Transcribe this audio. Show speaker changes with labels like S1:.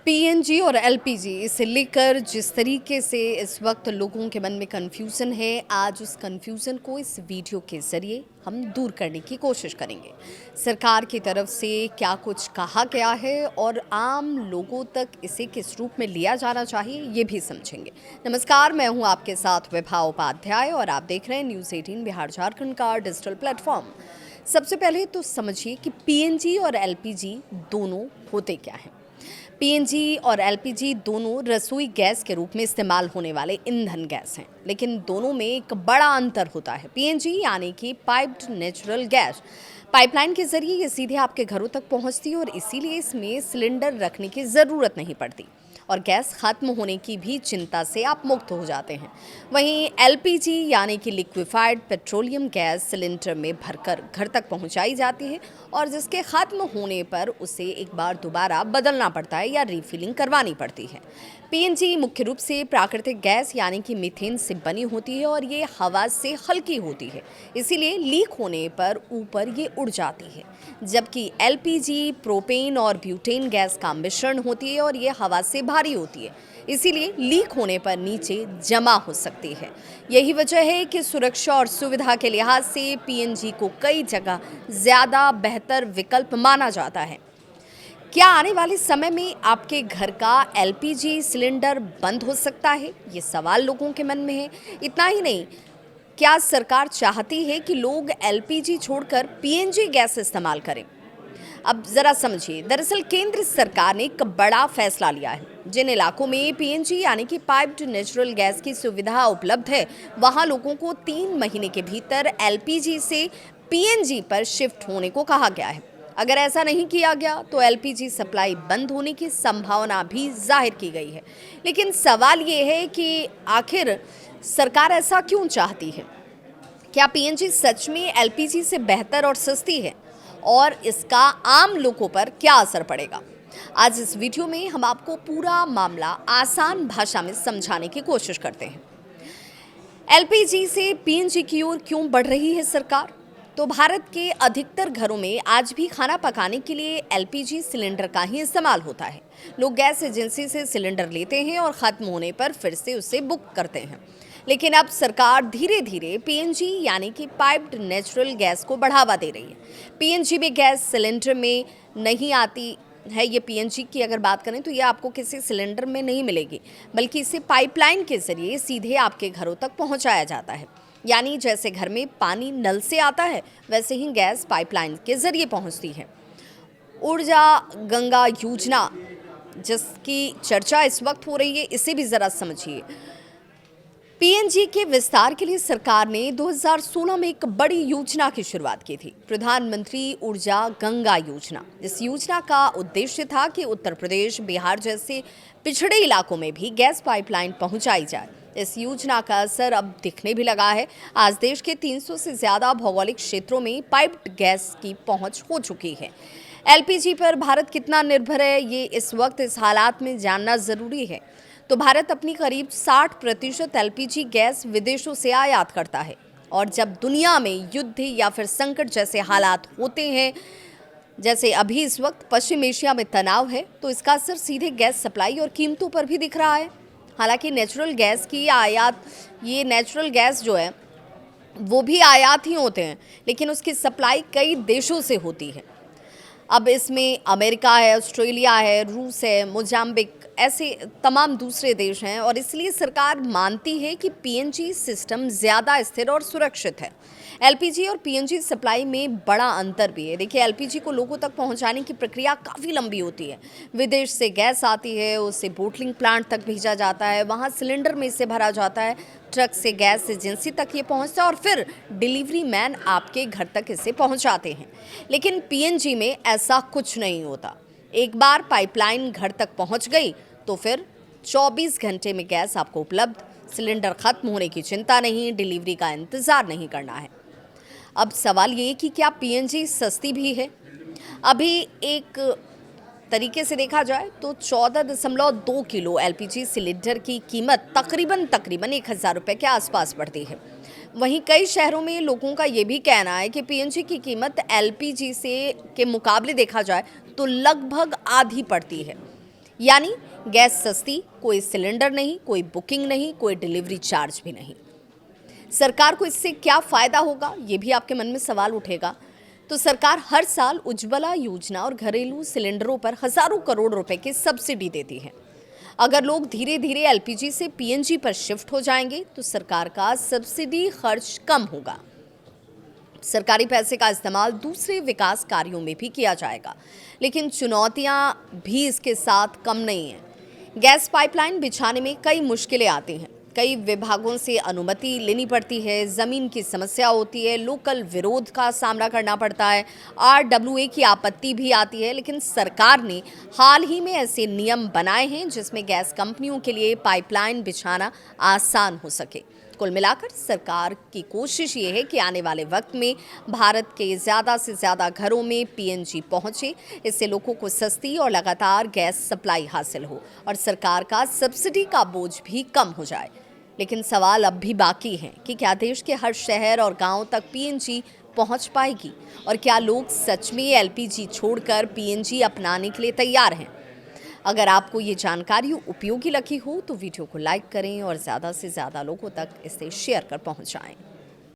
S1: PNG और LPG इसे लेकर जिस तरीके से इस वक्त लोगों के मन में कन्फ्यूज़न है, आज उस कन्फ्यूज़न को इस वीडियो के ज़रिए हम दूर करने की कोशिश करेंगे। सरकार की तरफ से क्या कुछ कहा गया है और आम लोगों तक इसे किस रूप में लिया जाना चाहिए, ये भी समझेंगे। नमस्कार, मैं हूँ आपके साथ विभा उपाध्याय और आप देख रहे हैं न्यूज़ 18 बिहार झारखंड का डिजिटल प्लेटफॉर्म। सबसे पहले तो समझिए कि पीएनजी और एलपीजी दोनों होते क्या हैं। पीएनजी और एलपीजी दोनों रसोई गैस के रूप में इस्तेमाल होने वाले ईंधन गैस हैं, लेकिन दोनों में एक बड़ा अंतर होता है। पीएनजी यानी कि पाइप्ड नेचुरल गैस पाइपलाइन के जरिए ये सीधे आपके घरों तक पहुंचती है और इसीलिए इसमें सिलेंडर रखने की ज़रूरत नहीं पड़ती और गैस खत्म होने की भी चिंता से आप मुक्त हो जाते हैं। वहीं एलपीजी यानी कि लिक्विफाइड पेट्रोलियम गैस सिलेंडर में भरकर घर तक पहुंचाई जाती है और जिसके खत्म होने पर उसे एक बार दोबारा बदलना पड़ता है या रिफिलिंग करवानी पड़ती है। पीएनजी मुख्य रूप से प्राकृतिक गैस यानी कि मीथेन से बनी होती है और ये हवा से हल्की होती है, इसीलिए लीक होने पर ऊपर ये उड़ जाती है। जबकि एलपीजी प्रोपेन और ब्यूटेन गैस का मिश्रण होती है और ये हवा से भारी होती है, इसीलिए लीक होने पर नीचे जमा हो सकती है। यही वजह है कि सुरक्षा और सुविधा के लिहाज से पीएनजी को कई जगह ज़्यादा बेहतर विकल्प माना जाता है। क्या आने वाले समय में आपके घर का एलपीजी सिलेंडर बंद हो सकता है? ये सवाल लोगों के मन में है। इतना ही नहीं, क्या सरकार चाहती है कि लोग एलपीजी छोड़कर पीएनजी गैस इस्तेमाल करें? अब ज़रा समझिए, दरअसल केंद्र सरकार ने एक बड़ा फैसला लिया है। जिन इलाकों में पीएनजी यानी कि पाइप्ड नेचुरल गैस की सुविधा उपलब्ध है, वहाँ लोगों को 3 महीने के भीतर एलपीजी से पीएनजी पर शिफ्ट होने को कहा गया है। अगर ऐसा नहीं किया गया तो एलपीजी सप्लाई बंद होने की संभावना भी जाहिर की गई है। लेकिन सवाल ये है कि आखिर सरकार ऐसा क्यों चाहती है? क्या पीएनजी सच में एलपीजी से बेहतर और सस्ती है और इसका आम लोगों पर क्या असर पड़ेगा? आज इस वीडियो में हम आपको पूरा मामला आसान भाषा में समझाने की कोशिश करते हैं। एलपीजी से पीएनजी की ओर क्यों बढ़ रही है सरकार? तो भारत के अधिकतर घरों में आज भी खाना पकाने के लिए एलपीजी सिलेंडर का ही इस्तेमाल होता है। लोग गैस एजेंसी से सिलेंडर लेते हैं और ख़त्म होने पर फिर से उसे बुक करते हैं। लेकिन अब सरकार धीरे धीरे पीएनजी यानी कि पाइप्ड नेचुरल गैस को बढ़ावा दे रही है। पीएनजी में गैस सिलेंडर में नहीं आती है। ये पीएनजी की अगर बात करें तो ये आपको किसी सिलेंडर में नहीं मिलेगी, बल्कि इसे पाइपलाइन के जरिए सीधे आपके घरों तक पहुंचाया जाता है। यानी जैसे घर में पानी नल से आता है, वैसे ही गैस पाइपलाइन के जरिए पहुंचती है। ऊर्जा गंगा योजना जिसकी चर्चा इस वक्त हो रही है, इसे भी ज़रा समझिए। पीएनजी के विस्तार के लिए सरकार ने 2016 में एक बड़ी योजना की शुरुआत की थी, प्रधानमंत्री ऊर्जा गंगा योजना। इस योजना का उद्देश्य था कि उत्तर प्रदेश, बिहार जैसे पिछड़े इलाकों में भी गैस पाइपलाइन पहुंचाई जाए। इस योजना का असर अब दिखने भी लगा है। आज देश के 300 से ज़्यादा भौगोलिक क्षेत्रों में पाइप्ड गैस की पहुंच हो चुकी है। एलपीजी पर भारत कितना निर्भर है, ये इस वक्त इस हालात में जानना ज़रूरी है। तो भारत अपनी करीब 60% एलपीजी गैस विदेशों से आयात करता है और जब दुनिया में युद्ध या फिर संकट जैसे हालात होते हैं, जैसे अभी इस वक्त पश्चिम एशिया में तनाव है, तो इसका असर सीधे गैस सप्लाई और कीमतों पर भी दिख रहा है। हालांकि नेचुरल गैस की आयात, ये नेचुरल गैस जो है वो भी आयात ही होते हैं, लेकिन उसकी सप्लाई कई देशों से होती है। अब इसमें अमेरिका है, ऑस्ट्रेलिया है, रूस है, मोजाम्बिक, ऐसे तमाम दूसरे देश हैं और इसलिए सरकार मानती है कि पीएनजी सिस्टम ज़्यादा स्थिर और सुरक्षित है। एलपीजी और पीएनजी सप्लाई में बड़ा अंतर भी है। देखिए, एलपीजी को लोगों तक पहुंचाने की प्रक्रिया काफ़ी लंबी होती है। विदेश से गैस आती है, उसे बोटलिंग प्लांट तक भेजा जाता है, वहाँ सिलेंडर में इसे भरा जाता है, ट्रक से गैस एजेंसी तक ये पहुंचता है और फिर डिलीवरी मैन आपके घर तक इसे पहुंचाते हैं। लेकिन पीएनजी में ऐसा कुछ नहीं होता। एक बार पाइपलाइन घर तक पहुंच गई तो फिर 24 घंटे में गैस आपको उपलब्ध। सिलेंडर खत्म होने की चिंता नहीं, डिलीवरी का इंतज़ार नहीं करना है। अब सवाल ये कि क्या पीएनजी सस्ती भी है? अभी एक तरीके से देखा जाए तो 14.2 किलो एलपीजी सिलेंडर की कीमत तकरीबन 1,000 रुपये के आसपास बढ़ती है। वहीं कई शहरों में लोगों का ये भी कहना है कि पीएनजी की कीमत एलपीजी से के मुकाबले देखा जाए तो लगभग आधी पड़ती है। यानी गैस सस्ती, कोई सिलेंडर नहीं, कोई बुकिंग नहीं, कोई डिलीवरी चार्ज भी नहीं। सरकार को इससे क्या फ़ायदा होगा, ये भी आपके मन में सवाल उठेगा। तो सरकार हर साल उज्ज्वला योजना और घरेलू सिलेंडरों पर हज़ारों करोड़ रुपए की सब्सिडी देती है। अगर लोग धीरे धीरे एलपीजी से पीएनजी पर शिफ्ट हो जाएंगे तो सरकार का सब्सिडी खर्च कम होगा। सरकारी पैसे का इस्तेमाल दूसरे विकास कार्यों में भी किया जाएगा। लेकिन चुनौतियां भी इसके साथ कम नहीं हैं। गैस पाइपलाइन बिछाने में कई मुश्किलें आती हैं। कई विभागों से अनुमति लेनी पड़ती है, ज़मीन की समस्या होती है, लोकल विरोध का सामना करना पड़ता है, आरडब्ल्यूए की आपत्ति भी आती है। लेकिन सरकार ने हाल ही में ऐसे नियम बनाए हैं जिसमें गैस कंपनियों के लिए पाइपलाइन बिछाना आसान हो सके। कुल मिलाकर सरकार की कोशिश ये है कि आने वाले वक्त में भारत के ज़्यादा से ज़्यादा घरों में पीएनजी पहुंचे। इससे लोगों को सस्ती और लगातार गैस सप्लाई हासिल हो और सरकार का सब्सिडी का बोझ भी कम हो जाए। लेकिन सवाल अब भी बाकी हैं कि क्या देश के हर शहर और गांव तक पीएनजी पहुंच पाएगी और क्या लोग सच में एलपीजी छोड़कर पीएनजी अपनाने के लिए तैयार हैं। अगर आपको ये जानकारी उपयोगी लगी हो तो वीडियो को लाइक करें और ज़्यादा से ज़्यादा लोगों तक इसे शेयर कर पहुंचाएं।